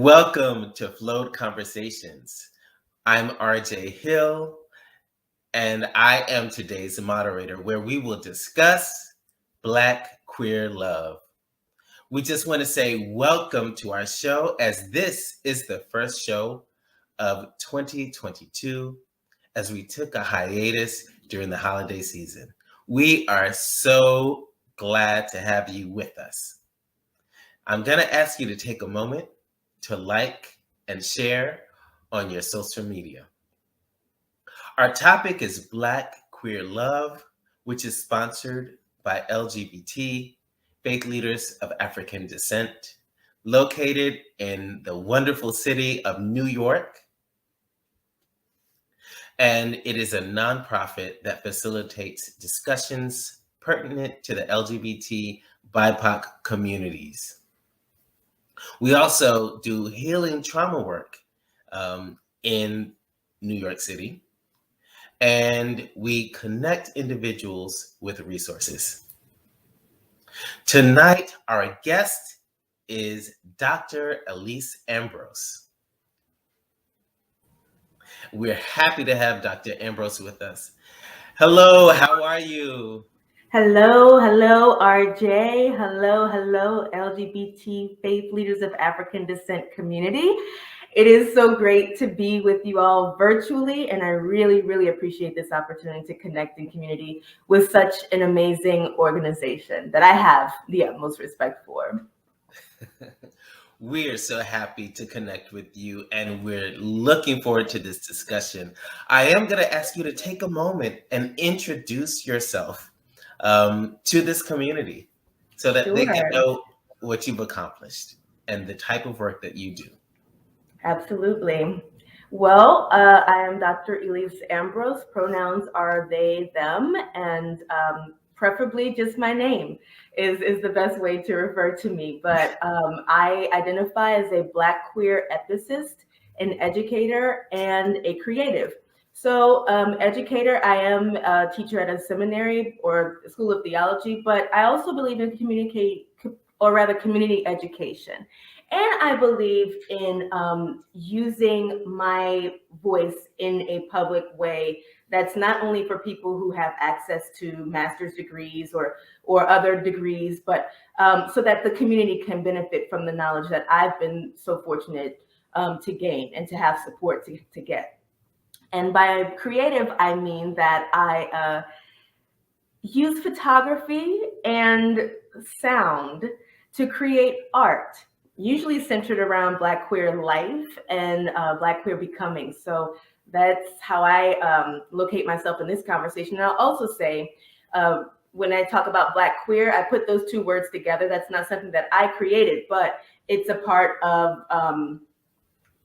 Welcome to FLoAD Conversations. I'm RJ Hill, and I am today's moderator, where we will discuss Black queer love. We just want to say welcome to our show, as this is the first show of 2022, as we took a hiatus during the holiday season. We are so glad to have you with us. I'm going to ask you to take a moment to like and share on your social media. Our topic is Black queer love, which is sponsored by LGBT faith leaders of African descent, located in the wonderful city of New York. And it is a nonprofit that facilitates discussions pertinent to the LGBT BIPOC communities. We also do healing trauma work in New York City, and we connect individuals with resources. Tonight, our guest is Dr. Elyse Ambrose. We're happy to have Dr. Ambrose with us. Hello, how are you? Hello, RJ. Hello, LGBT faith leaders of African descent community. It is so great to be with you all virtually, and I really appreciate this opportunity to connect in community with such an amazing organization that I have the utmost respect for. We're so happy to connect with you, and we're looking forward to this discussion. I am going to ask you to take a moment and introduce yourself to this community so that they can know what you've accomplished and the type of work that you do. Absolutely. Well, I am Dr. Elyse Ambrose. Pronouns are they, them, and preferably just my name is the best way to refer to me. But I identify as a Black queer ethicist, an educator, and a creative. So educator, I am a teacher at a seminary or school of theology, but I also believe in community education. And I believe in using my voice in a public way that's not only for people who have access to master's degrees or other degrees, but so that the community can benefit from the knowledge that I've been so fortunate to gain and to have support to get. And by creative, I mean that I use photography and sound to create art, usually centered around Black queer life and Black queer becoming. So that's how I locate myself in this conversation. And I'll also say, when I talk about Black queer, I put those two words together. That's not something that I created, but it's a part of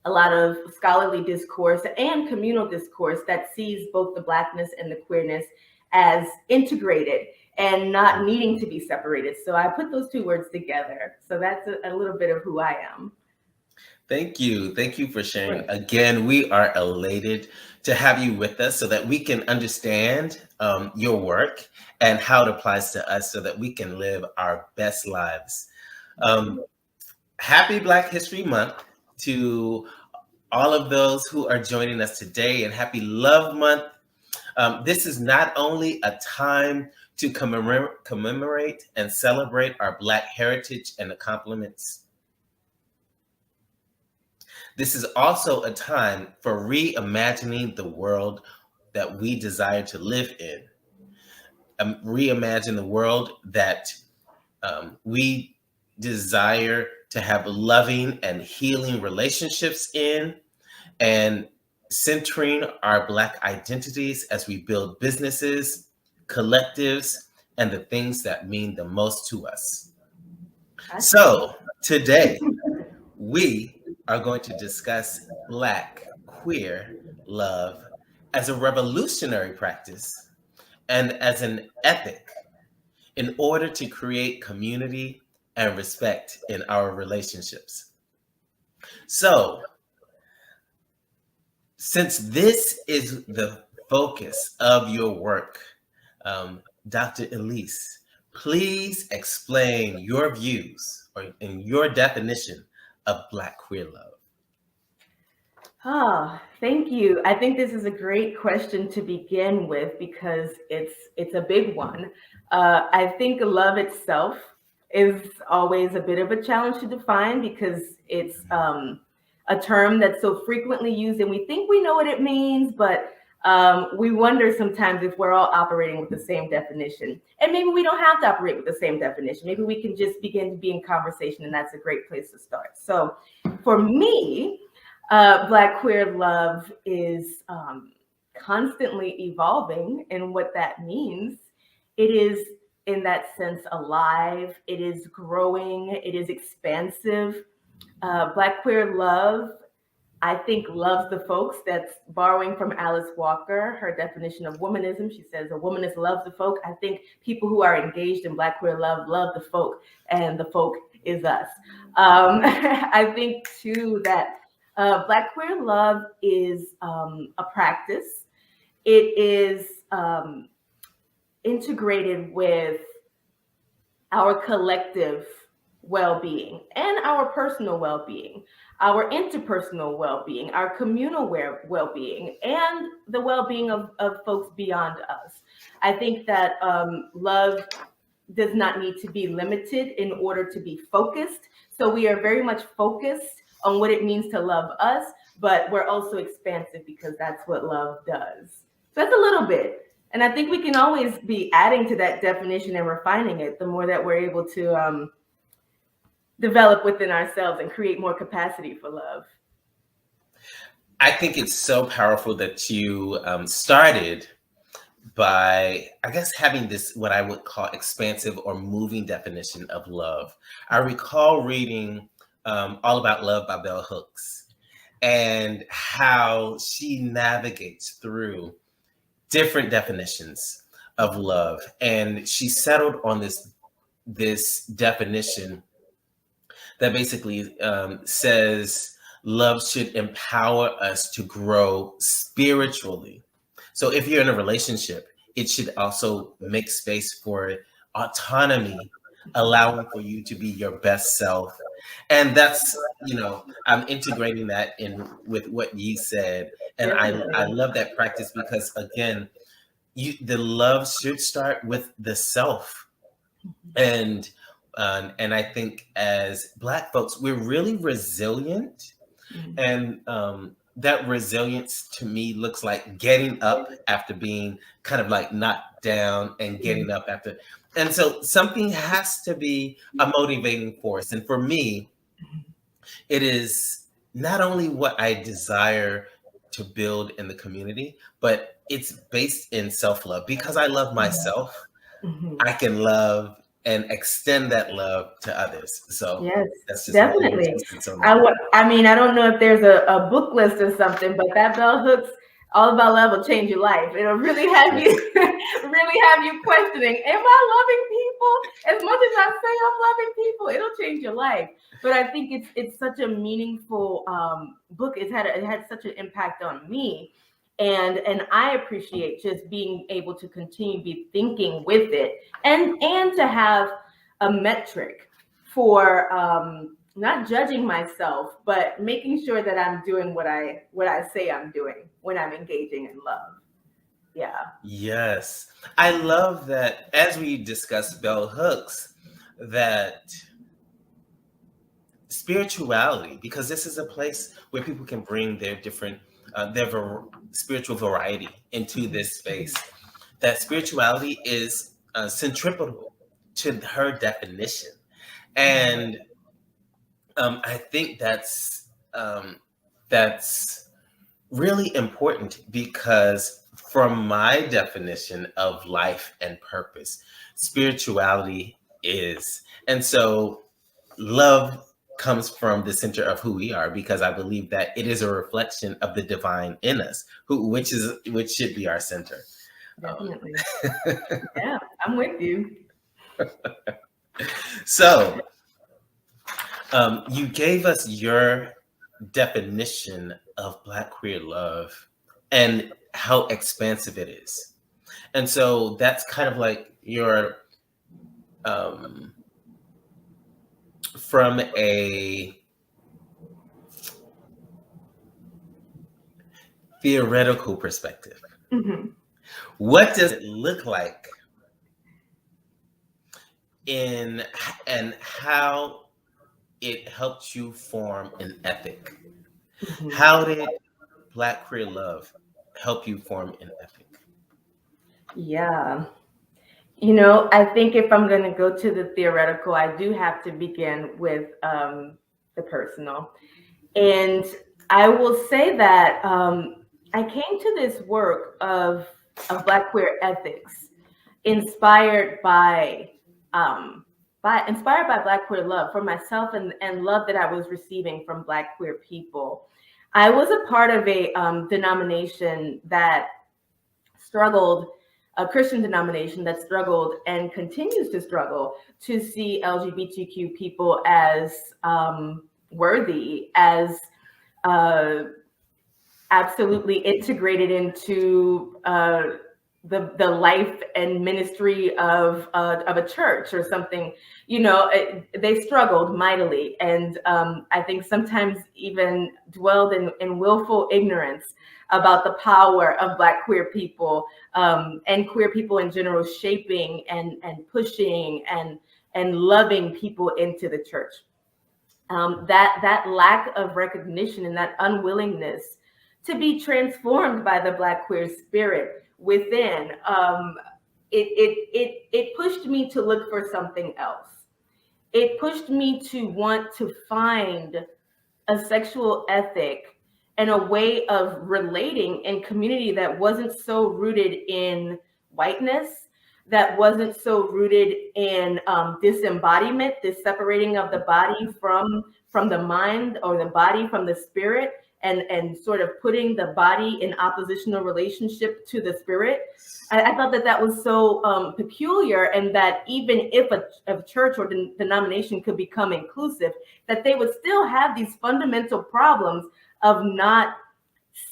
a lot of scholarly discourse and communal discourse that sees both the Blackness and the queerness as integrated and not needing to be separated. So I put those two words together. So that's a little bit of who I am. Thank you. Thank you for sharing. Again, we are elated to have you with us so that we can understand your work and how it applies to us so that we can live our best lives. Happy Black History Month to all of those who are joining us today, and happy Love Month. This is not only a time to commemorate and celebrate our Black heritage and accomplishments. This is also a time for reimagining the world that we desire to live in. Reimagine the world that we desire to have loving and healing relationships in, and centering our Black identities as we build businesses, collectives, and the things that mean the most to us. So today, we are going to discuss Black queer love as a revolutionary practice and as an ethic in order to create community and respect in our relationships. So, since this is the focus of your work, Dr. Elyse, please explain your views and your definition of Black queer love? Oh, thank you. I think this is a great question to begin with because it's a big one. I think love itself is always a bit of a challenge to define because it's a term that's so frequently used, and we think we know what it means, but we wonder sometimes if we're all operating with the same definition. And maybe we don't have to operate with the same definition. Maybe we can just begin to be in conversation, and that's a great place to start. So, for me, Black queer love is constantly evolving, and what that means, it is in that sense alive, it is growing, it is expansive. Black queer love, I think, loves the folks. That's borrowing from Alice Walker, her definition of womanism. She says, a womanist loves the folk. I think people who are engaged in Black queer love the folk, and the folk is us. I think, too, that Black queer love is a practice. It is integrated with our collective well-being and our personal well-being, our interpersonal well-being, our communal well-being, and the well-being of folks beyond us. I think that love does not need to be limited in order to be focused. So we are very much focused on what it means to love us, but we're also expansive because that's what love does. So that's a little bit. And I think we can always be adding to that definition and refining it the more that we're able to develop within ourselves and create more capacity for love. I think it's so powerful that you started by, I guess, having this, what I would call expansive or moving definition of love. I recall reading All About Love by Bell Hooks and how she navigates through different definitions of love. And she settled on this definition that basically says love should empower us to grow spiritually. So if you're in a relationship, it should also make space for autonomy, allowing for you to be your best self. And that's, I'm integrating that in with what you said. And I Definitely. love that practice because, again, the love should start with the self. And I think as Black folks, we're really resilient. And that resilience to me looks like getting up after being kind of like knocked down and getting up after. And so something has to be a motivating force. And for me, it is not only what I desire to build in the community, but it's based in self-love. Because I love myself, I can love and extend that love to others. So Yes, that's just my little definitely. 2 cents on that. I mean, I don't know if there's a book list or something, but that Bell Hooks All About Love will change your life. It'll really have you really have you questioning, am I loving people? As much as I say I'm loving people, it'll change your life. But I think it's such a meaningful book. It had such an impact on me. And I appreciate just being able to continue to be thinking with it and to have a metric for not judging myself, but making sure that I'm doing what I say I'm doing when I'm engaging in love. Yeah. Yes. I love that as we discussed Bell Hooks, that spirituality, because this is a place where people can bring their different, spiritual variety into this space, that spirituality is centripetal to her definition. And I think that's really important because from my definition of life and purpose, spirituality is. And so love comes from the center of who we are, because I believe that it is a reflection of the divine in us, which should be our center. Definitely. Yeah, I'm with you. So you gave us your definition of Black queer love and how expansive it is. And so that's kind of like your from a theoretical perspective, Mhm. what does it look like in and how it helped you form an ethic? Mhm. How did Black queer love help you form an ethic? Yeah. I think if I'm going to go to the theoretical, I do have to begin with the personal. And I will say that I came to this work of Black queer ethics inspired by Black queer love for myself, and love that I was receiving from Black queer people. I was a part of a denomination that struggled, a Christian denomination that struggled and continues to struggle to see LGBTQ people as worthy, as uh, absolutely integrated into the life and ministry of a church or something. They struggled mightily, and I think sometimes even dwelled in willful ignorance about the power of Black queer people, and queer people in general, shaping and pushing and loving people into the church. That lack of recognition and that unwillingness to be transformed by the Black queer spirit within, it pushed me to look for something else. It pushed me to want to find a sexual ethic and a way of relating in community that wasn't so rooted in whiteness, that wasn't so rooted in disembodiment, this separating of the body from the mind, or the body from the spirit, and sort of putting the body in oppositional relationship to the spirit. I thought that was so peculiar, and that even if a church or denomination could become inclusive, that they would still have these fundamental problems of not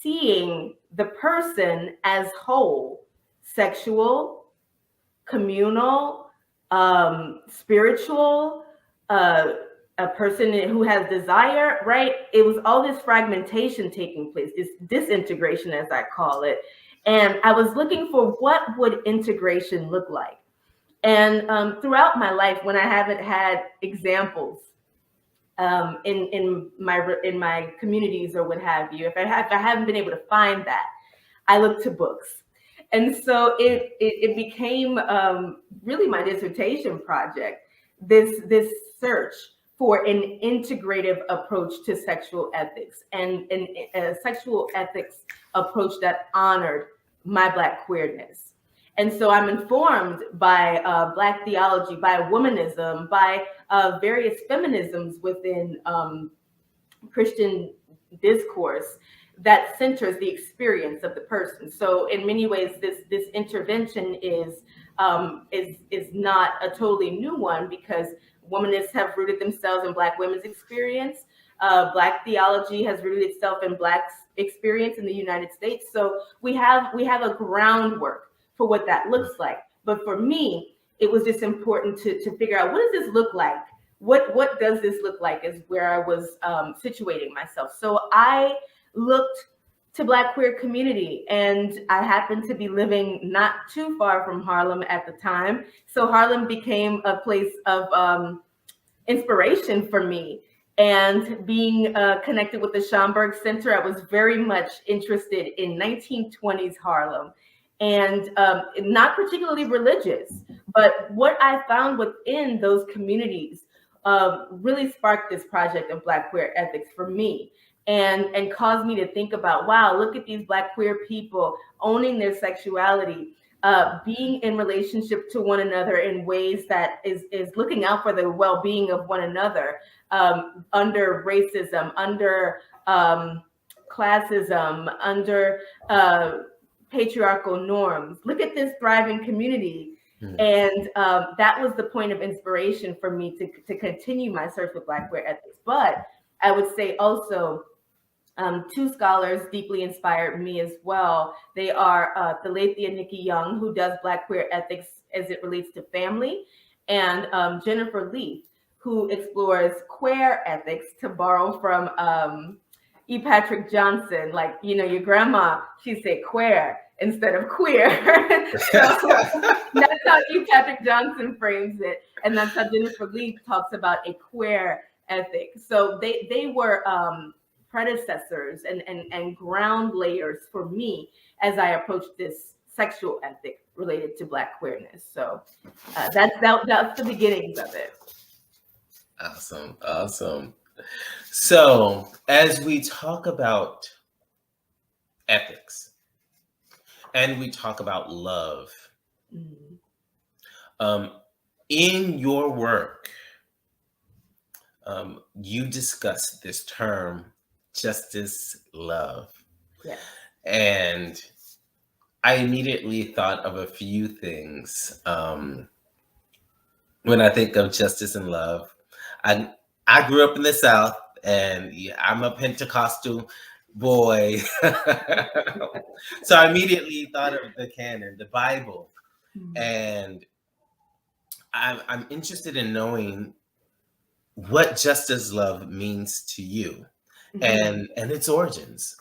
seeing the person as whole, sexual, communal, spiritual, uh, a person who has desire, right? It was all this fragmentation taking place, this disintegration, as I call it. And I was looking for what would integration look like. And throughout my life, when I haven't had examples in my communities or what have you, if I haven't been able to find that, I look to books. And so it became really my dissertation project, this search for an integrative approach to sexual ethics, and a sexual ethics approach that honored my Black queerness. And so I'm informed by Black theology, by womanism, by various feminisms within Christian discourse that centers the experience of the person. So in many ways, this intervention is not a totally new one, because womanists have rooted themselves in Black women's experience. Black theology has rooted itself in Black experience in the United States. So we have a groundwork for what that looks like. But for me, it was just important to figure out, what does this look like? What does this look like, is where I was situating myself. So I looked to Black queer community, and I happened to be living not too far from Harlem at the time. So Harlem became a place of inspiration for me. And being connected with the Schomburg Center, I was very much interested in 1920s Harlem, and not particularly religious, but what I found within those communities really sparked this project of Black queer ethics for me, and caused me to think about, wow, look at these Black queer people owning their sexuality, being in relationship to one another in ways that is looking out for the well-being of one another, under racism, under classism, under patriarchal norms. Look at this thriving community. Mhm. And that was the point of inspiration for me to continue my search with Black queer ethics. But I would say also, two scholars deeply inspired me as well. They are Thalathia Nikki Young, who does Black queer ethics as it relates to family, and Jennifer Leaf, who explores queer ethics, to borrow from E. Patrick Johnson, like, your grandma, she'd say queer instead of queer. So that's how E. Patrick Johnson frames it. And that's how Jennifer Lee talks about a queer ethic. So they were predecessors and ground layers for me as I approached this sexual ethic related to Black queerness. So that's the beginnings of it. Awesome. Awesome. So as we talk about ethics and we talk about love, in your work, you discuss this term, justice love. Yeah. And I immediately thought of a few things when I think of justice and love. I grew up in the South, and I'm a Pentecostal boy. So I immediately thought of the canon, the Bible. And I'm interested in knowing what justice love means to you and its origins.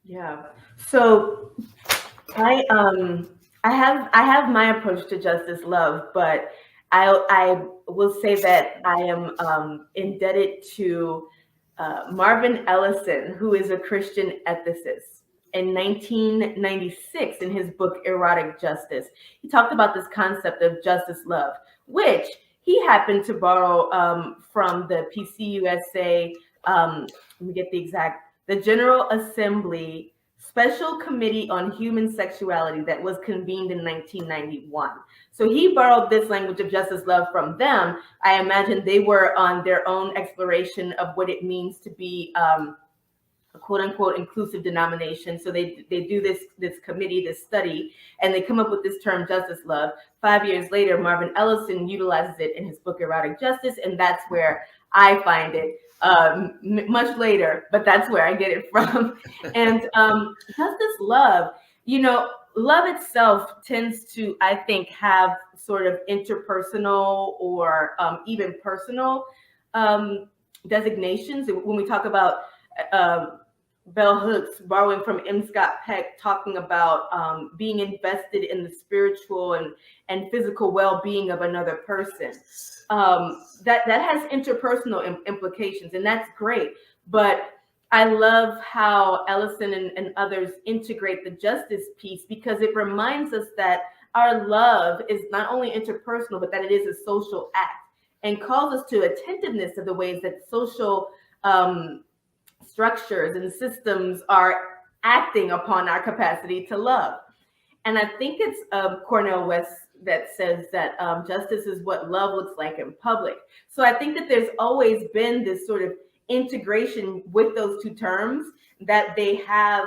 Yeah. So I have my approach to justice love, but I will say that I am indebted to Marvin Ellison, who is a Christian ethicist. In 1996, in his book Erotic Justice, he talked about this concept of justice love, which he happened to borrow from the PCUSA. Let me get the General Assembly Special Committee on Human Sexuality that was convened in 1991. So he borrowed this language of justice love from them. I imagine they were on their own exploration of what it means to be a quote unquote inclusive denomination. So they do this committee, this study, and they come up with this term justice love. 5 years later, Marvin Ellison utilizes it in his book Erotic Justice, and that's where I find it much later, but that's where I get it from. And justice love, love itself tends to, I think, have sort of interpersonal or even personal designations. When we talk about Bell Hooks borrowing from M. Scott Peck, talking about being invested in the spiritual and physical well-being of another person. That has interpersonal implications, and that's great. But I love how Ellison and others integrate the justice piece, because it reminds us that our love is not only interpersonal, but that it is a social act, and calls us to attentiveness to the ways that social structures and systems are acting upon our capacity to love. And I think it's Cornel West that says that justice is what love looks like in public. So I think that there's always been this sort of integration with those two terms, that they have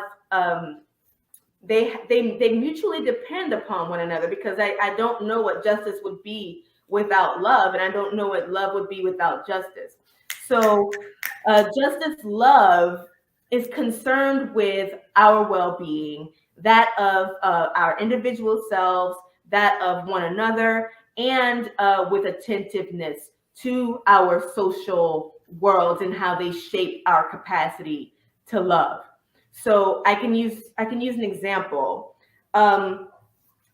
they mutually depend upon one another, because I don't know what justice would be without love, and I don't know what love would be without justice. So justice love is concerned with our well-being, that of our individual selves, that of one another, and with attentiveness to our social worlds and how they shape our capacity to love. So I can use an example.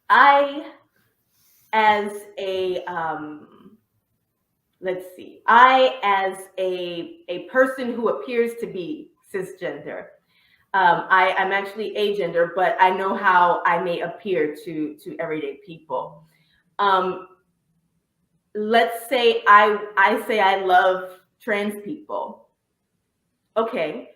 I, as a as a person who appears to be cisgender, I'm actually agender, but I know how I may appear to everyday people. Let's say I say I love trans people. Okay.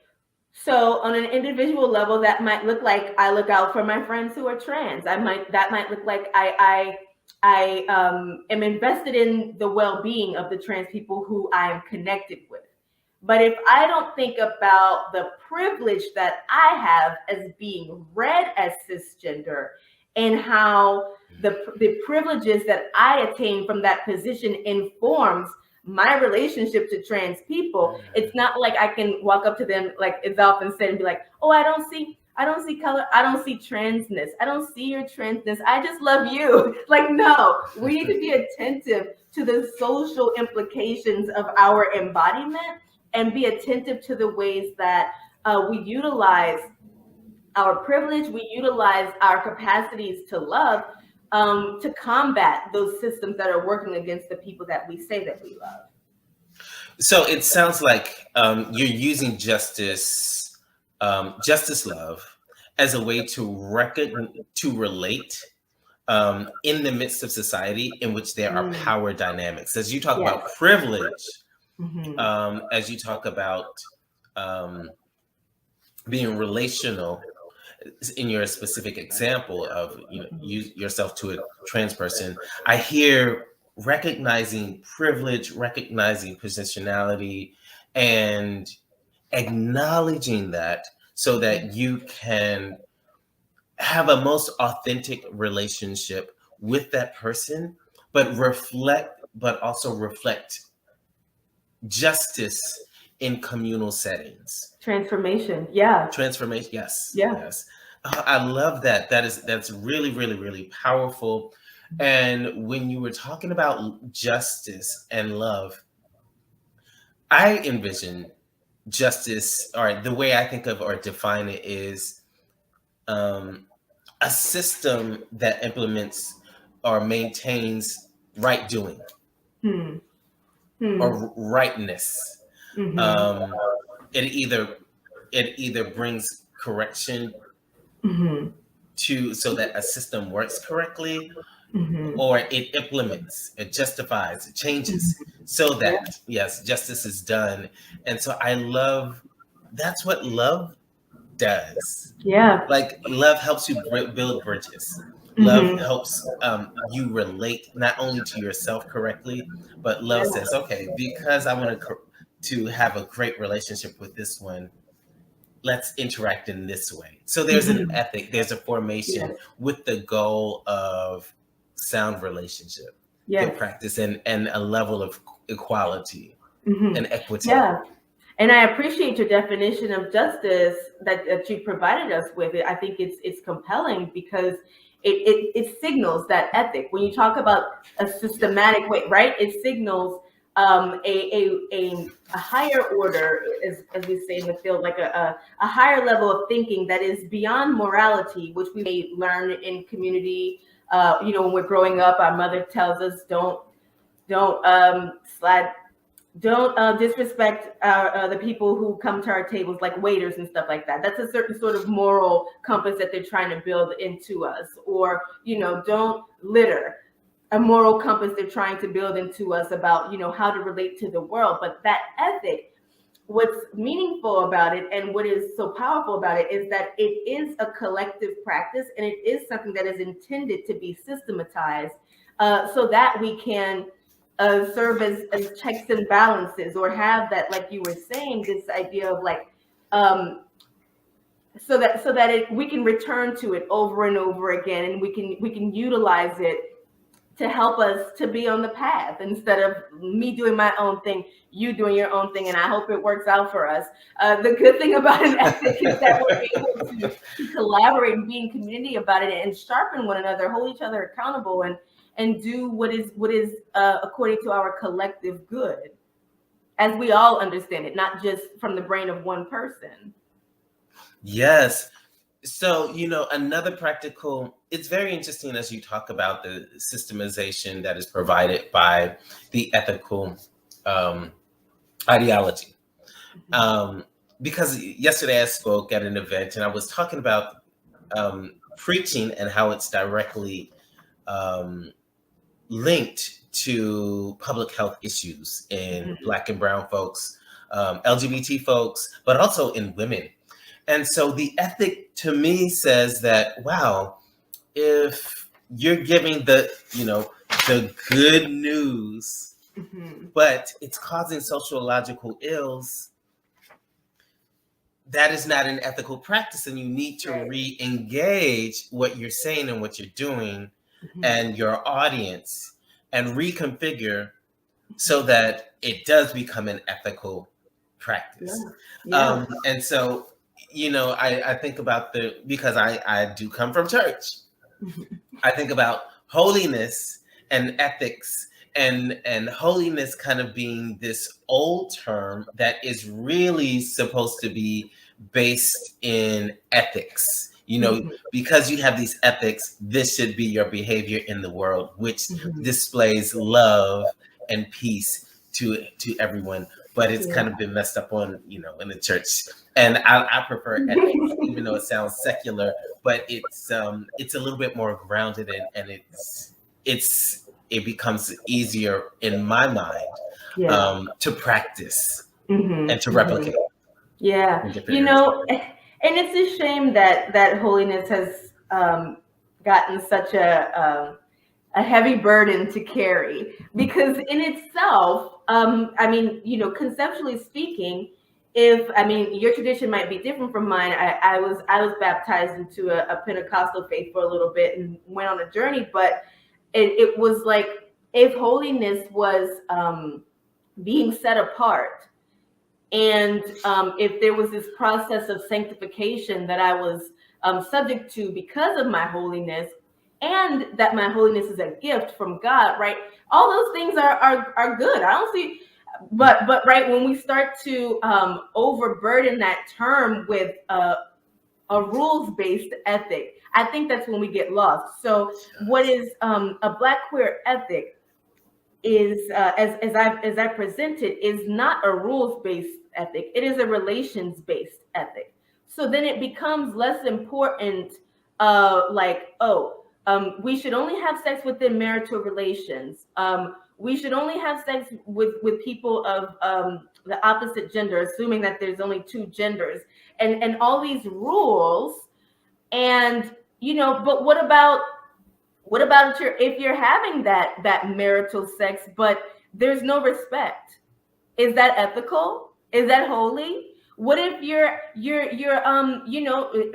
So on an individual level, that might look like I look out for my friends who are trans. That might look like I am invested in the well-being of the trans people who I am connected with. But if I don't think about the privilege that I have as being read as cisgender, and how the privileges that I attain from that position informs my relationship to trans people, it's not like I can walk up to them, like it's often said, and be like, oh, I don't see color, I don't see transness, I don't see your transness, I just love you. Like, no, we need to be attentive to the social implications of our embodiment, and be attentive to the ways that we utilize our privilege, we utilize our capacities to love, to combat those systems that are working against the people that we say that we love. So it sounds like you're using justice love, as a way to relate in the midst of society in which there are power dynamics. As you talk Yes. about privilege, Mm-hmm. as you talk about um, being relational, in your specific example of you yourself to a trans person, I hear recognizing privilege, recognizing positionality, and acknowledging that so that you can have a most authentic relationship with that person, but also reflect justice in communal settings. Transformation. Yeah. Transformation. Yes, Yeah. yes. I love that. That's really, really, really powerful. And when you were talking about justice and love, I envision justice, or the way I think of or define it is um, a system that implements or maintains right doing Hmm. Hmm. or rightness. Mm-hmm. Um, it either it either brings correction Mm-hmm. to so that a system works correctly, Mm-hmm. or it implements, it justifies, it changes so Yeah. that yes, justice is done. And so I love that's what love does. Yeah. Like love helps you build bridges. Love Mm-hmm. helps you relate not only to yourself correctly, but love Yeah. says, okay, because I want to have a great relationship with this one, let's interact in this way. So there's an Mm-hmm. ethic, there's a Yes. formation with the goal of sound relationship, good Yes. practice, and a level of equality Mm-hmm. and equity. Yeah. And I appreciate your definition of justice that you provided us with. I think it's compelling because it signals that ethic. When you talk about a systematic way, right? It signals a higher order, as we say in the field, like a higher level of thinking that is beyond morality, which we may learn in community. When we're growing up, our mother tells us don't slide don't disrespect the people who come to our tables, like waiters and stuff like that. That's a certain sort of moral compass that they're trying to build into us. Or, don't litter, a moral compass they're trying to build into us about, how to relate to the world. But that ethic, what's meaningful about it and what is so powerful about it is that it is a collective practice, and it is something that is intended to be systematized, so that we can serve as checks and balances, or have that, like you were saying, this idea of like, so that we can return to it over and over again, and we can utilize it to help us to be on the path, instead of me doing my own thing, you doing your own thing, and I hope it works out for us. The good thing about an ethic is that we're able to collaborate and be in community about it, and sharpen one another, hold each other accountable, and do what is according to our collective good, as we all understand it, not just from the brain of one person. Yes. So, another practical, it's very interesting as you talk about the systemization that is provided by the ethical um, ideology. Um, because yesterday I spoke at an event and I was talking about preaching and how it's directly um, linked to public health issues in Black and Brown folks, LGBT folks, but also in women. And so the ethic to me says that, wow, if you're giving the good news, Mhm. but it's causing sociological ills, that is not an ethical practice, and you need to Right. re-engage what you're saying and what you're doing Mhm. and your audience, and reconfigure so that it does become an ethical Yeah. practice. Yeah. And so, I think about because I do come from church. Mhm. I think about holiness and ethics, and holiness kind of being this old term that is really supposed to be based in ethics. You know, Mhm. because you have these ethics, this should be your behavior in the world, which Mhm. displays love and peace to everyone. But it's Yeah. kind of been messed up on, in the church. And I prefer ethics, even though it sounds secular, but it's a little bit more grounded, and it becomes easier in my mind Yeah. to practice and Mhm. to Mhm. replicate Yeah. in different You areas of know, and it's a shame that holiness has gotten such a heavy burden to carry, because in itself, I mean, conceptually speaking, if I mean your tradition might be different from mine. I was baptized into a Pentecostal faith for a little bit and went on a journey, but it was like, if holiness was being set apart, and if there was this process of sanctification that I was subject to because of my holiness, and that my holiness is a gift from God, right? All those things are good. I don't see, but right, when we start to overburden that term with a rules based ethic, I think that's when we get lost. So, what is a Black queer ethic? Is as I present it, is not a rules based ethic. It is a relations based ethic. So then it becomes less important. Like, oh, we should only have sex within marital relations. We should only have sex with people of the opposite gender, assuming that there's only two genders, and all these rules. And but what about if you're having that marital sex, but there's no respect? Is that ethical? Is that holy? What if you're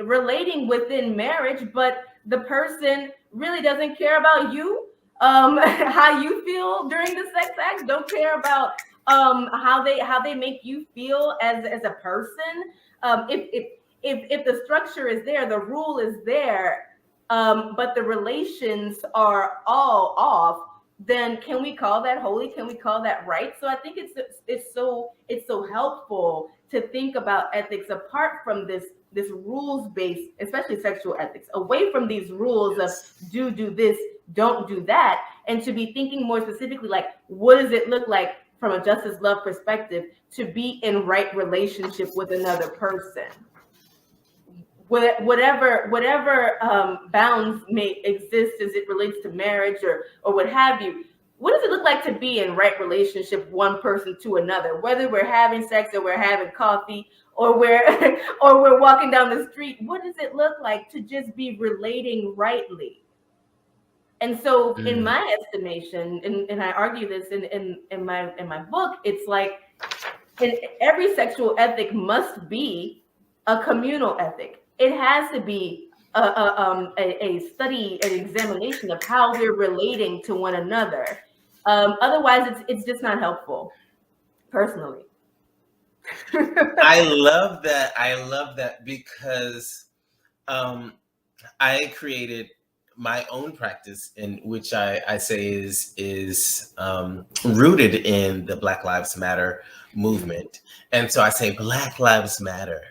relating within marriage, but the person really doesn't care about you, how you feel during the sex act, don't care about how they make you feel as a person? If the structure is there, the rule is there, but the relations are all off, then can we call that holy? Can we call that right? So I think it's so helpful to think about ethics apart from this rules based, especially sexual ethics, away from these rules of Yes. do this, don't do that, and to be thinking more specifically, like, what does it look like from a justice love perspective to be in right relationship with another person? Whatever bounds may exist as it relates to marriage or what have you. What does it look like to be in right relationship one person to another, whether we're having sex or we're having coffee or we're or we're walking down the street? What does it look like to just be relating rightly? And so in Mm, my estimation, and I argue this in my book, it's like, and every sexual ethic must be a communal ethic. It has to be a study, an examination of how we're relating to one another. Otherwise, it's just not helpful, personally. I love that. I love that because um, I created my own practice, in which I say is rooted in the Black Lives Matter movement, and so I say Black Lives Matter.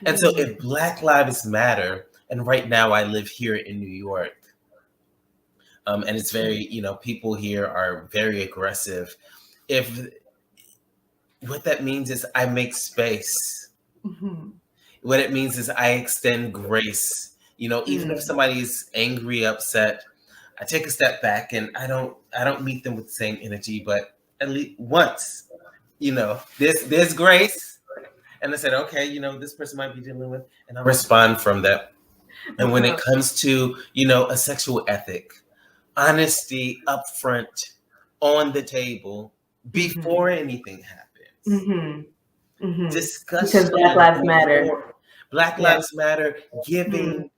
And so Mhm. if Black Lives Matter, and right now I live here in New York, and it's very, people here are very aggressive. If What that means is I make space. Mhm. What it means is I extend grace. Even if Mm. somebody's angry, upset, I take a step back and I don't meet them with the same energy, but at least once, there's grace. And I said, okay, this person might be dealing with, and I respond from that. And when it Uh-huh. comes to, a sexual ethic, honesty upfront on the table Mhm. before anything happens. Mhm. Mhm. Because Black Discussion Lives Matter. before Black Yeah. Lives Matter, Mhm. giving,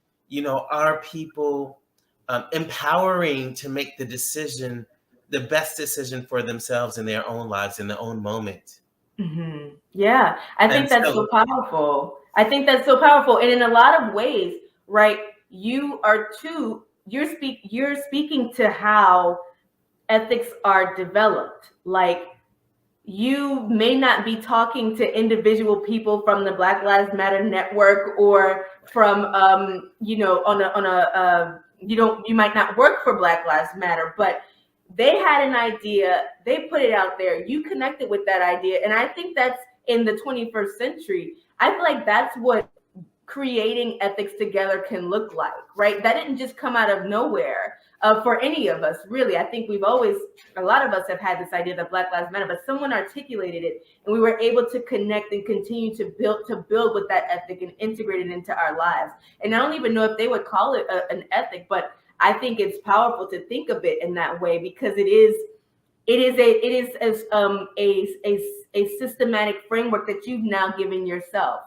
our people, empowering to make the best decision for themselves in their own lives, in their own moment. Yeah, I And think that's so so, powerful. I think that's so powerful, and in a lot of ways, right? You're speaking to how ethics are developed. Like, you may not be talking to individual people from the Black Lives Matter network or from on a you might not work for Black Lives Matter, but they had an idea, they put it out there, you connected with that idea, and I think that's in the 21st century. I feel like that's what creating ethics together can look like, right? That didn't just come out of nowhere for any of us, really. I think a lot of us have had this idea that Black Lives Matter, but someone articulated it, and we were able to connect and continue to build with that ethic and integrate it into our lives. And I don't even know if they would call it an ethic, but I think it's powerful to think of it in that way, because it is a systematic framework that you've now given yourself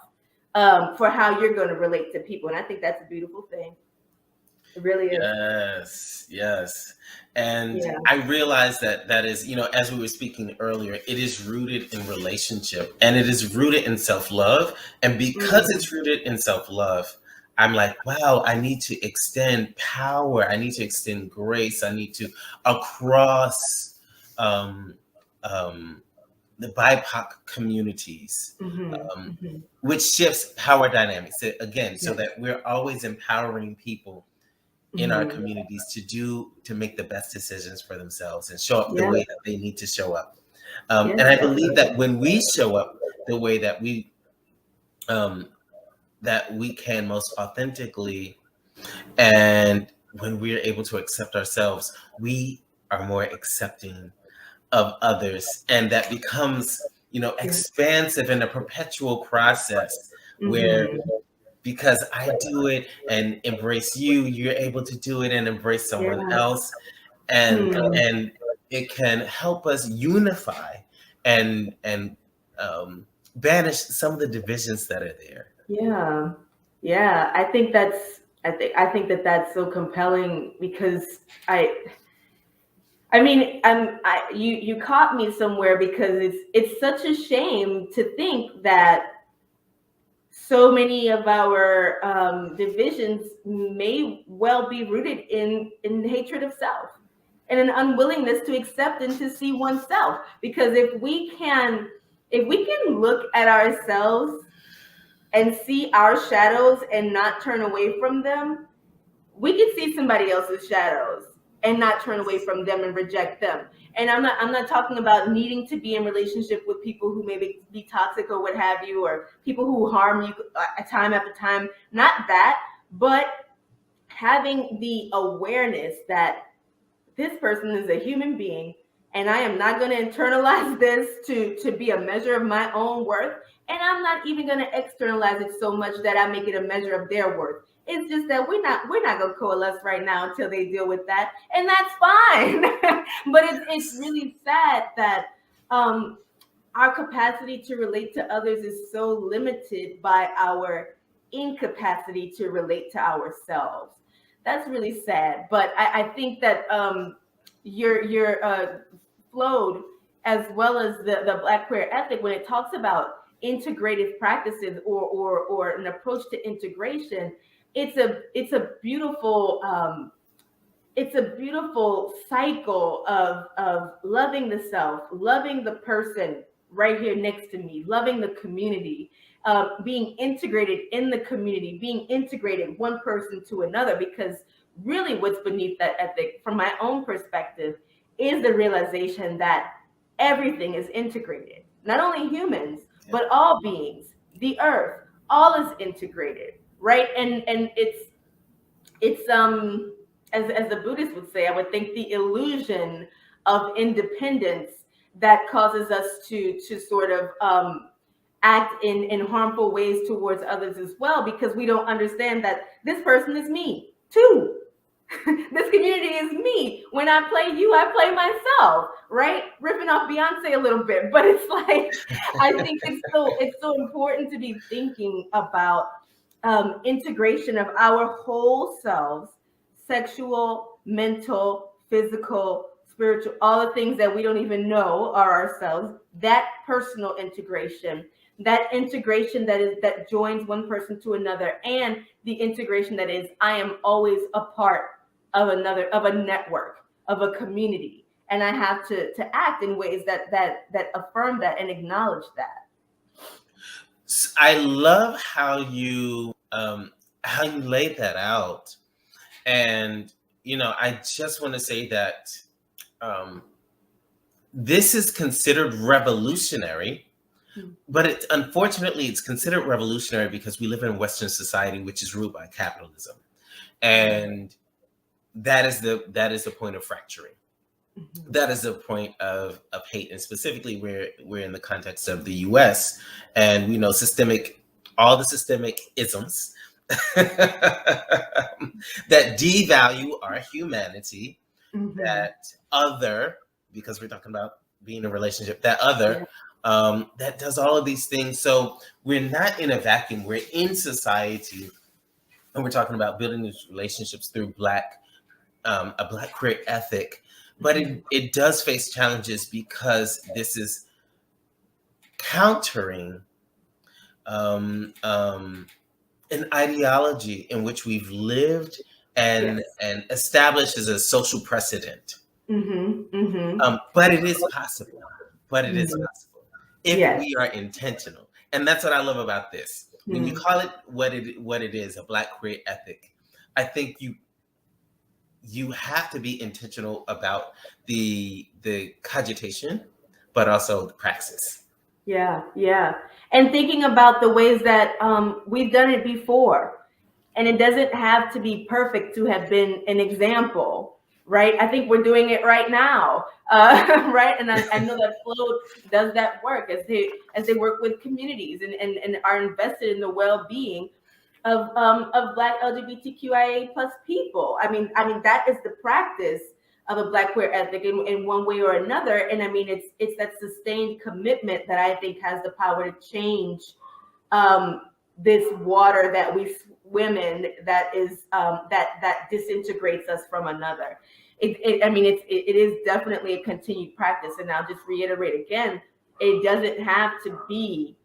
for how you're going to relate to people. And I think that's a beautiful thing. It really is. Yes, yes. And Yeah. I realize that is, as we were speaking earlier, it is rooted in relationship and it is rooted in self-love. And because it's rooted in self-love, I'm like, wow, I need to extend power. I need to extend grace. I need to across um, um, the BIPOC communities, which shifts power dynamics again, so that we're always empowering people in our communities to make the best decisions for themselves and show up the way that they need to show up. And I believe that when we show up the way that we can most authentically, and when we're able to accept ourselves, we are more accepting of others, and that becomes expansive in a perpetual process where, because I do it and embrace you, you're able to do it and embrace someone else, and it can help us unify and banish some of the divisions that are there. Yeah, I think that that's so compelling, because you caught me somewhere, because it's such a shame to think that so many of our divisions may well be rooted in hatred of self and an unwillingness to accept and to see oneself. Because if we can look at ourselves and see our shadows and not turn away from them, we can see somebody else's shadows and not turn away from them and reject them. And I'm not talking about needing to be in relationship with people who maybe be toxic or what have you, or people who harm you time after time. Not that, but having the awareness that this person is a human being, and I am not going to internalize this to be a measure of my own worth, and I'm not even going to externalize it so much that I make it a measure of their worth. It's just that we're not going to coalesce right now until they deal with that, and that's fine. But it's really sad that our capacity to relate to others is so limited by our incapacity to relate to ourselves. That's really sad. But I think that your FLoAD, as well as the Black queer ethic, when it talks about integrative practices or an approach to integration, it's a beautiful cycle of loving the self, loving the person right here next to me, loving the community, being integrated in the community, being integrated one person to another. Because really, what's beneath that ethic, from my own perspective, is the realization that everything is integrated. Not only humans, but all beings, the earth, all is integrated, right? And it's as the Buddhists would say, I would think the illusion of independence that causes us to sort of act in harmful ways towards others as well, because we don't understand that this person is me too. This community is me. When I play you, I play myself, right? Ripping off Beyonce a little bit, but it's like, I think it's so important to be thinking about integration of our whole selves, sexual, mental, physical, spiritual, all the things that we don't even know are ourselves. That personal integration, that integration that joins one person to another, and the integration that is, I am always a part of a network, of a community. and I have to act in ways that affirm that and acknowledge that. I love how you laid that out, and I just want to say that this is considered revolutionary, but unfortunately it's considered revolutionary because we live in Western society, which is ruled by capitalism, and that is the point of fracturing. That is the point of hate, and specifically we're in the context of the U.S. and we know all the systemic isms that devalue our humanity, that other, because we're talking about being in a relationship, that other, that does all of these things. So we're not in a vacuum. We're in society, and we're talking about building these relationships through a Black queer ethic. But it does face challenges because this is countering an ideology in which we've lived and established as a social precedent. But it is possible. If we are intentional. And that's what I love about this. When you call it what it is, a Black queer ethic, I think you have to be intentional about the cogitation, but also the praxis. Yeah. And thinking about the ways that we've done it before. And it doesn't have to be perfect to have been an example, right? I think we're doing it right now, right? And I know that FLoAD does that work as they work with communities and are invested in the well-being of Black LGBTQIA plus people. I mean that is the practice of a Black queer ethic in one way or another. And I mean it's that sustained commitment that I think has the power to change this water that we swim in, that is that disintegrates us from another. It is definitely a continued practice. And I'll just reiterate again, it doesn't have to be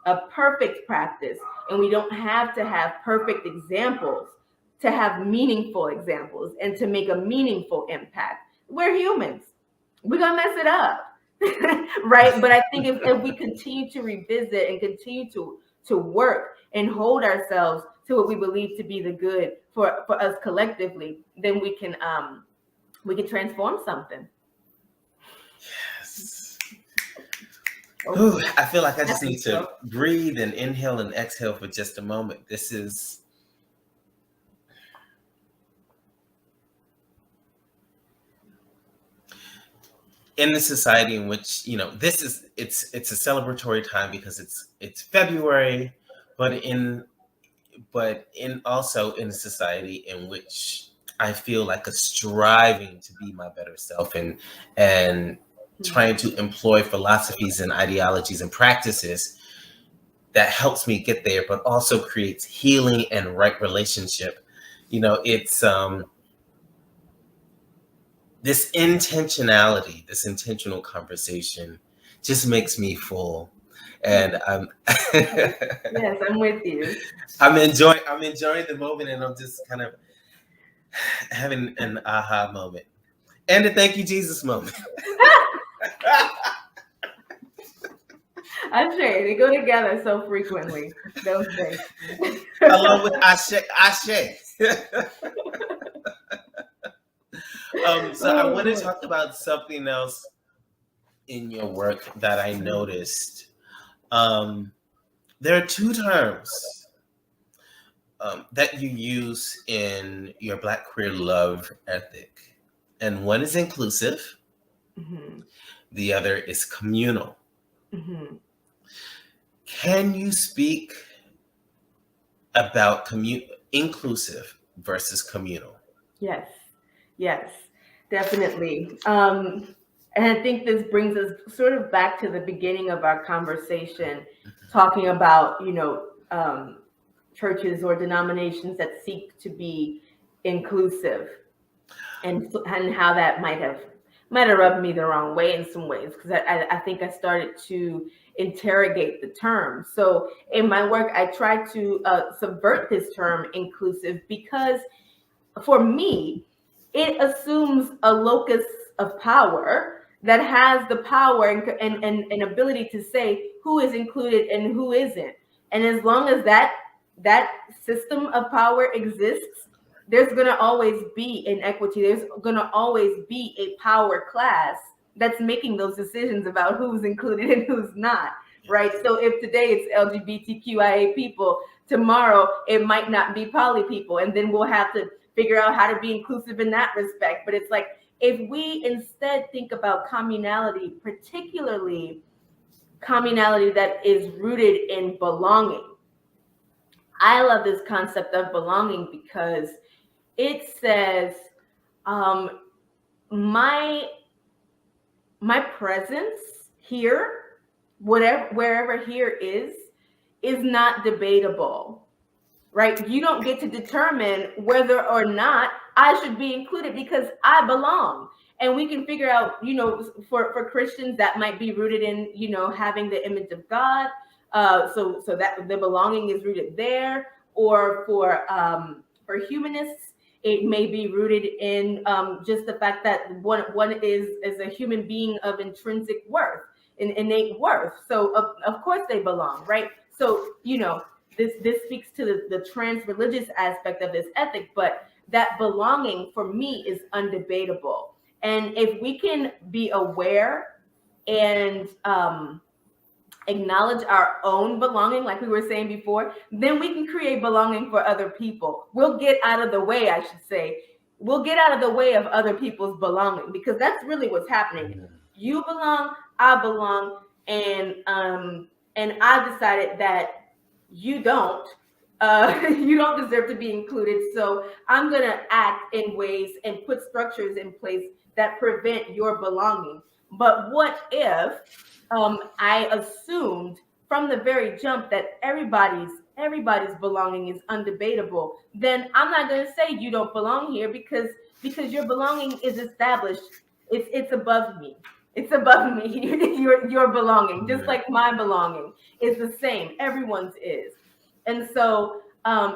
a perfect practice, and we don't have to have perfect examples to have meaningful examples and to make a meaningful impact. We're humans. We're gonna mess it up. Right? But I think if we continue to revisit and continue to work and hold ourselves to what we believe to be the good for us collectively, then we can transform something. Yes. Ooh, I feel like I just need to breathe and inhale and exhale for just a moment. This is in the society in which it's a celebratory time because it's February, but also in a society in which I feel like a striving to be my better self and trying to employ philosophies and ideologies and practices that helps me get there, but also creates healing and right relationship. It's this intentionality, this intentional conversation just makes me full. And yes, I'm with you. I'm enjoying the moment, and I'm just kind of having an aha moment and a thank you Jesus moment. I'm sure they go together so frequently, those things. Along with Ashe. So I want to talk about something else in your work that I noticed. There are two terms that you use in your Black queer love ethic, and one is inclusive. The other is communal. Can you speak about inclusive versus communal? Yes, definitely. And I think this brings us sort of back to the beginning of our conversation, talking about, churches or denominations that seek to be inclusive, and how that might have rubbed me the wrong way in some ways, because I think I started to interrogate the term. So in my work, I try to subvert this term inclusive, because for me, it assumes a locus of power that has the power and ability to say who is included and who isn't. And as long as that system of power exists, there's going to always be inequity. There's going to always be a power class that's making those decisions about who's included and who's not, right? So if today it's LGBTQIA people, tomorrow it might not be poly people, and then we'll have to figure out how to be inclusive in that respect. But it's like, if we instead think about communality, particularly communality that is rooted in belonging. I love this concept of belonging because it says, my presence here, wherever here is not debatable, right? You don't get to determine whether or not I should be included because I belong. And we can figure out, for Christians, that might be rooted in, having the image of God. So that the belonging is rooted there. Or for humanists, it may be rooted in just the fact that one is a human being of intrinsic worth, innate worth. So of course they belong, right? So, this speaks to the trans-religious aspect of this ethic, but that belonging for me is undebatable. And if we can be aware and acknowledge our own belonging, like we were saying before, then we can create belonging for other people. We'll get out of the way, I should say. We'll get out of the way of other people's belonging, because that's really what's happening. You belong, I belong, and I decided that you don't. You don't deserve to be included. So I'm going to act in ways and put structures in place that prevent your belonging. But what if I assumed from the very jump that everybody's belonging is undebatable? Then I'm not going to say you don't belong here, because your belonging is established. It's above me. It's above me. Your belonging, just like my belonging, is the same. Everyone's is. And so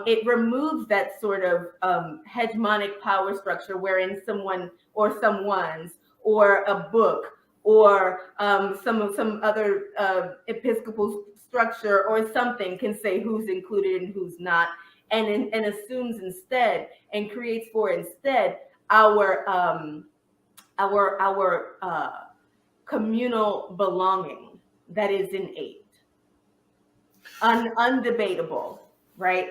it removes that sort of hegemonic power structure wherein someone or someone's or a book or some other episcopal structure or something can say who's included and who's not, and assumes instead and creates for instead our communal belonging that is innate, undebatable, right?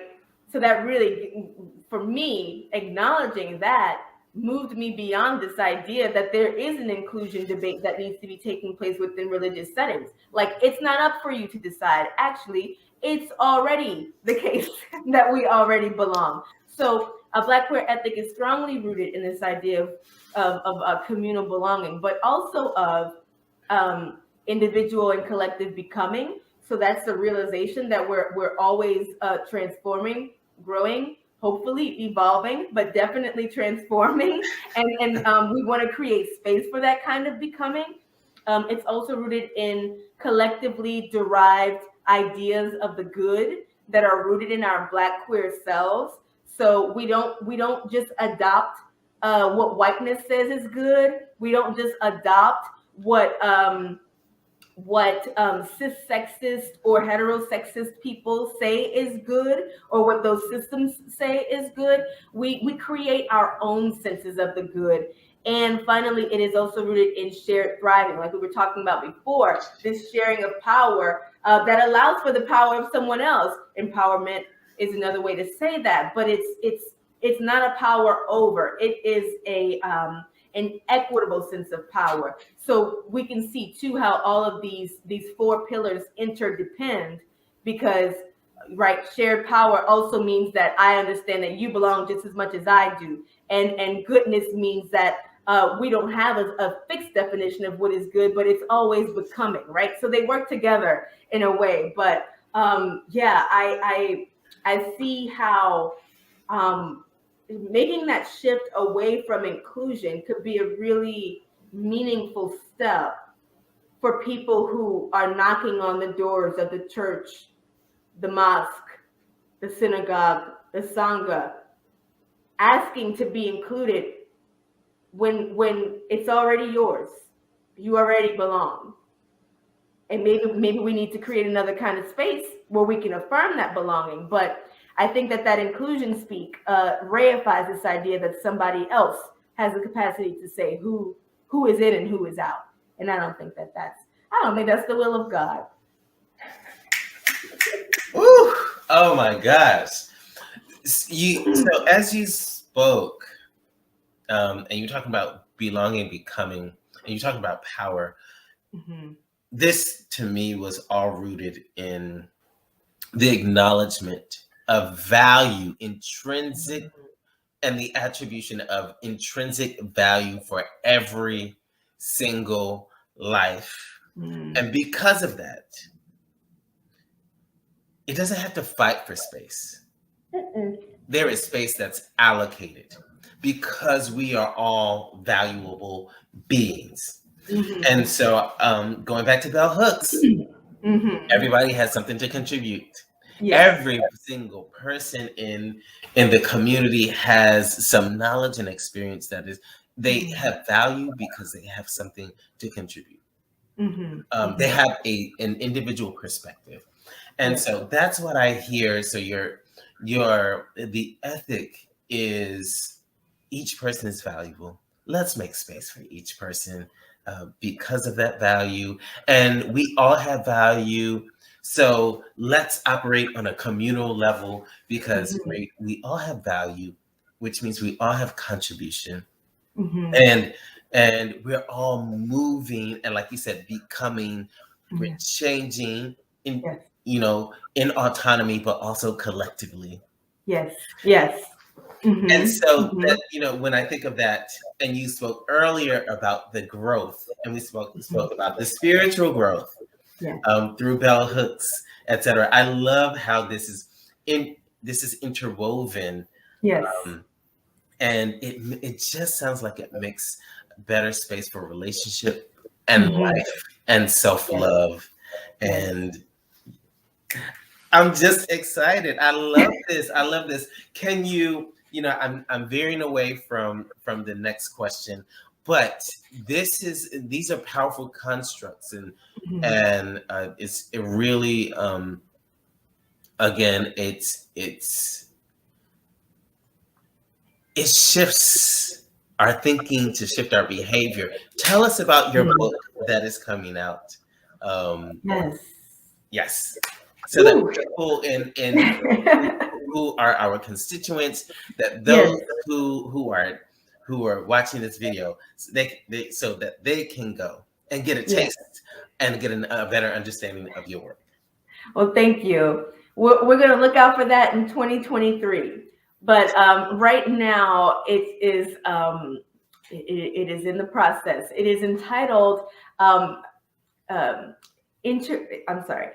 So that really, for me, acknowledging that moved me beyond this idea that there is an inclusion debate that needs to be taking place within religious settings. Like, it's not up for you to decide. Actually, it's already the case that we already belong. So a Black queer ethic is strongly rooted in this idea of communal belonging, but also of individual and collective becoming. So that's the realization that we're always transforming, growing, hopefully evolving, but definitely transforming. And we want to create space for that kind of becoming. It's also rooted in collectively derived ideas of the good that are rooted in our Black queer selves. So we don't just adopt what whiteness says is good. We don't just adopt what cis sexist or heterosexist people say is good, or what those systems say is good. We create our own senses of the good. And finally, it is also rooted in shared thriving, like we were talking about before, this sharing of power that allows for the power of someone else. Empowerment is another way to say that, but it's not a power over. It is an equitable sense of power. So we can see too how all of these four pillars interdepend, because shared power also means that I understand that you belong just as much as I do, and goodness means that we don't have a fixed definition of what is good, but it's always becoming, right? So they work together in a way. But I see how making that shift away from inclusion could be a really meaningful step for people who are knocking on the doors of the church, the mosque, the synagogue, the sangha, asking to be included, when it's already yours, you already belong. And maybe we need to create another kind of space where we can affirm that belonging. But I think that inclusion speak reifies this idea that somebody else has the capacity to say who is in and who is out. And I don't think that's the will of God. Ooh, oh my gosh. So as you spoke, and you're talking about belonging, becoming, and you're talking about power, Mm-hmm. this to me was all rooted in the acknowledgement of value, intrinsic, and the attribution of intrinsic value for every single life. Mm-hmm. And because of that, it doesn't have to fight for space. There is space that's allocated because we are all valuable beings. Mm-hmm. And so, going back to bell hooks, Mm-hmm. everybody has something to contribute. Yes. Every single person in the community has some knowledge and experience that is they have value because they have something to contribute. Mm-hmm. They have an individual perspective, and Yes. so that's what I hear. So your the ethic is each person is valuable. Let's make space for each person because of that value, and we all have value. So let's operate on a communal level because Mm-hmm. we all have value, which means we all have contribution, Mm-hmm. and we're all moving and, like you said, becoming, we're Mm-hmm. changing in Yes. in autonomy, but also collectively. Yes. Yes. And Mm-hmm. so Mm-hmm. that, when I think of that, and you spoke earlier about the growth, and we spoke about the spiritual growth Yeah. through bell hooks, etc. I love how this is interwoven, Yes. and it just sounds like it makes better space for relationship and Mm-hmm. life and self-love. Yes. And I'm just excited. I love this. I love this. Can you, I'm veering away from the next question, but these are powerful constructs, and Mm-hmm. it really again it shifts our thinking to shift our behavior. Tell us about your Mm-hmm. book that is coming out. Yes. Yes, so that Woo. people in who are our constituents, that those Yes. who are watching this video, so so that they can go and get a Yes. taste and get a better understanding of your work. Well, thank you. We're going to look out for that in 2023. But right now, it is in the process. It is entitled um, I'm sorry.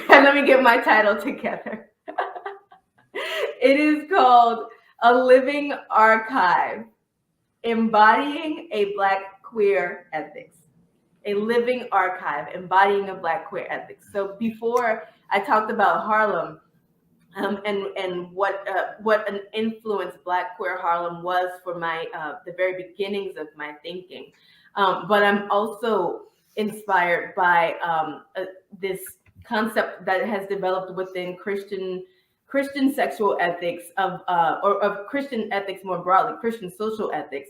Let me get my title together. It is called A Living Archive, Embodying a Black Queer Ethics. A living archive embodying a Black queer ethics. So before I talked about Harlem, and what an influence Black queer Harlem was for my the very beginnings of my thinking, but I'm also inspired by this concept that has developed within Christian sexual ethics or of Christian ethics more broadly, Christian social ethics,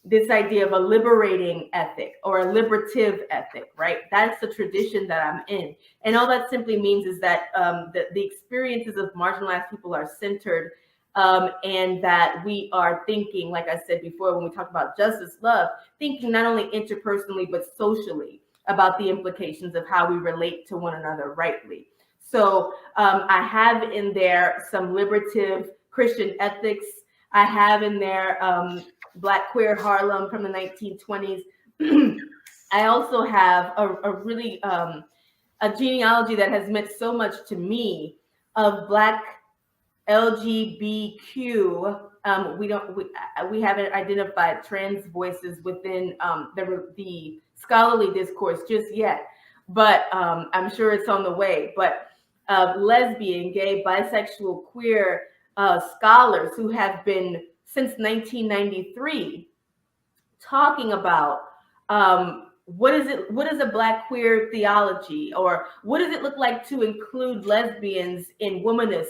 this idea of a liberating ethic or a liberative ethic, right? That's the tradition that I'm in. And all that simply means is that the experiences of marginalized people are centered, and that we are thinking, like I said before, when we talk about justice, love, thinking not only interpersonally, but socially about the implications of how we relate to one another rightly. So I have in there some liberative Christian ethics. I have in there Black queer Harlem from the 1920s. I also have a really a genealogy that has meant so much to me of Black LGBTQ. We haven't identified trans voices within the scholarly discourse just yet, but I'm sure it's on the way. But lesbian, gay, bisexual, queer scholars who have been since 1993 talking about what is a Black queer theology, or what does it look like to include lesbians in womanist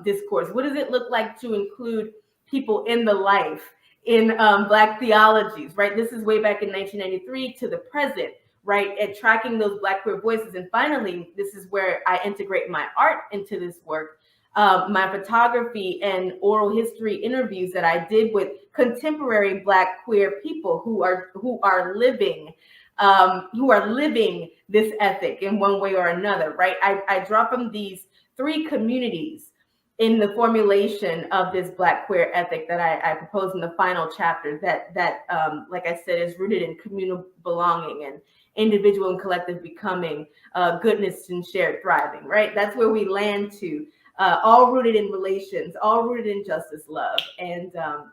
discourse? What does it look like to include people in the life in Black theologies, right? This is way back in 1993 to the present, right? And tracking those Black queer voices. And finally, this is where I integrate my art into this work. My photography and oral history interviews that I did with contemporary Black queer people who are living this ethic in one way or another, right? I draw from these three communities in the formulation of this Black queer ethic that I propose in the final chapter, that like I said, is rooted in communal belonging and individual and collective becoming, goodness and shared thriving, right? That's where we land to. All rooted in relations, all rooted in justice, love. And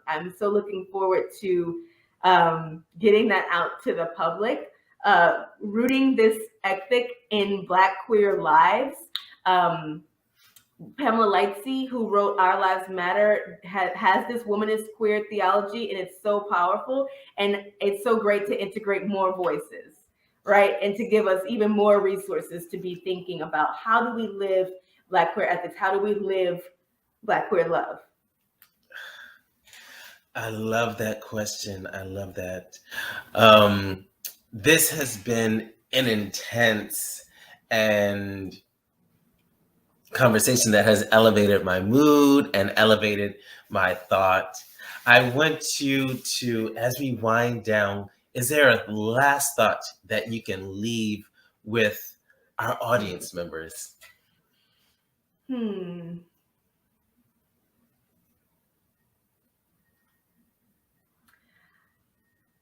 I'm so looking forward to getting that out to the public, rooting this ethic in Black queer lives. Pamela Lightsey, who wrote Our Lives Matter, has this womanist queer theology, and it's so powerful. And it's so great to integrate more voices, right? And to give us even more resources to be thinking about, how do we live Black queer ethics? How do we live Black queer love? I love that question. I love that. This has been an intense and conversation that has elevated my mood and elevated my thought. I want you to, as we wind down, is there a last thought that you can leave with our audience members?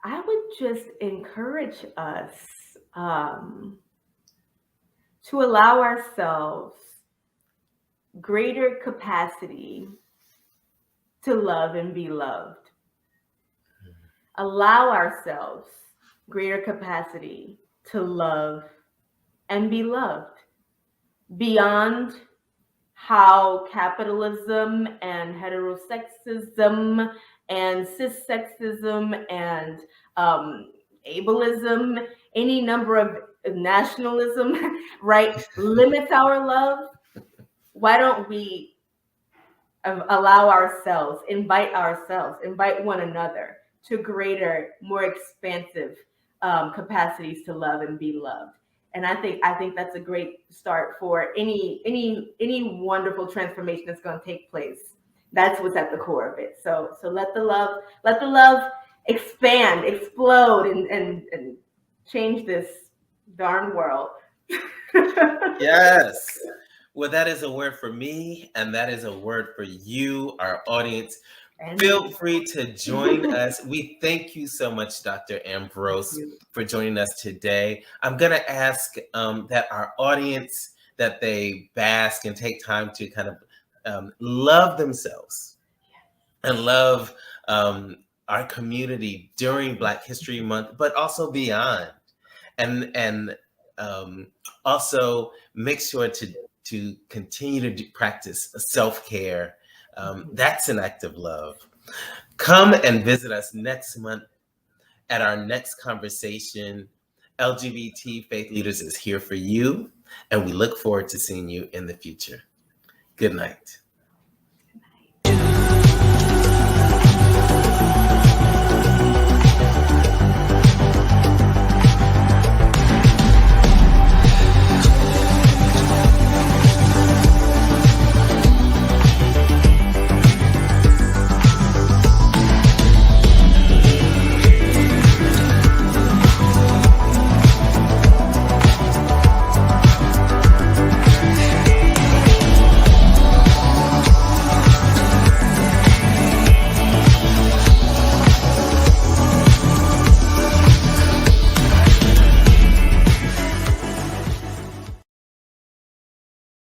I would just encourage us to allow ourselves greater capacity to love and be loved. Allow ourselves greater capacity to love and be loved beyond how capitalism and heterosexism and cissexism and ableism, any number of nationalism, right, limits our love. Why don't we allow ourselves, invite one another to greater, more expansive capacities to love and be loved? And I think that's a great start for any wonderful transformation that's going to take place. That's what's at the core of it. So let the love expand, explode, and change this darn world. Yes. Well, that is a word for me, and that is a word for you, our audience. Feel free to join us. We thank you so much, Dr. Ambrose, for joining us today. I'm going to ask that our audience, that they bask and take time to kind of love themselves and love our community during Black History Month, but also beyond. And also make sure to continue to practice self-care. That's an act of love. Come and visit us next month at our next conversation. LGBT Faith Leaders is here for you, and we look forward to seeing you in the future. Good night.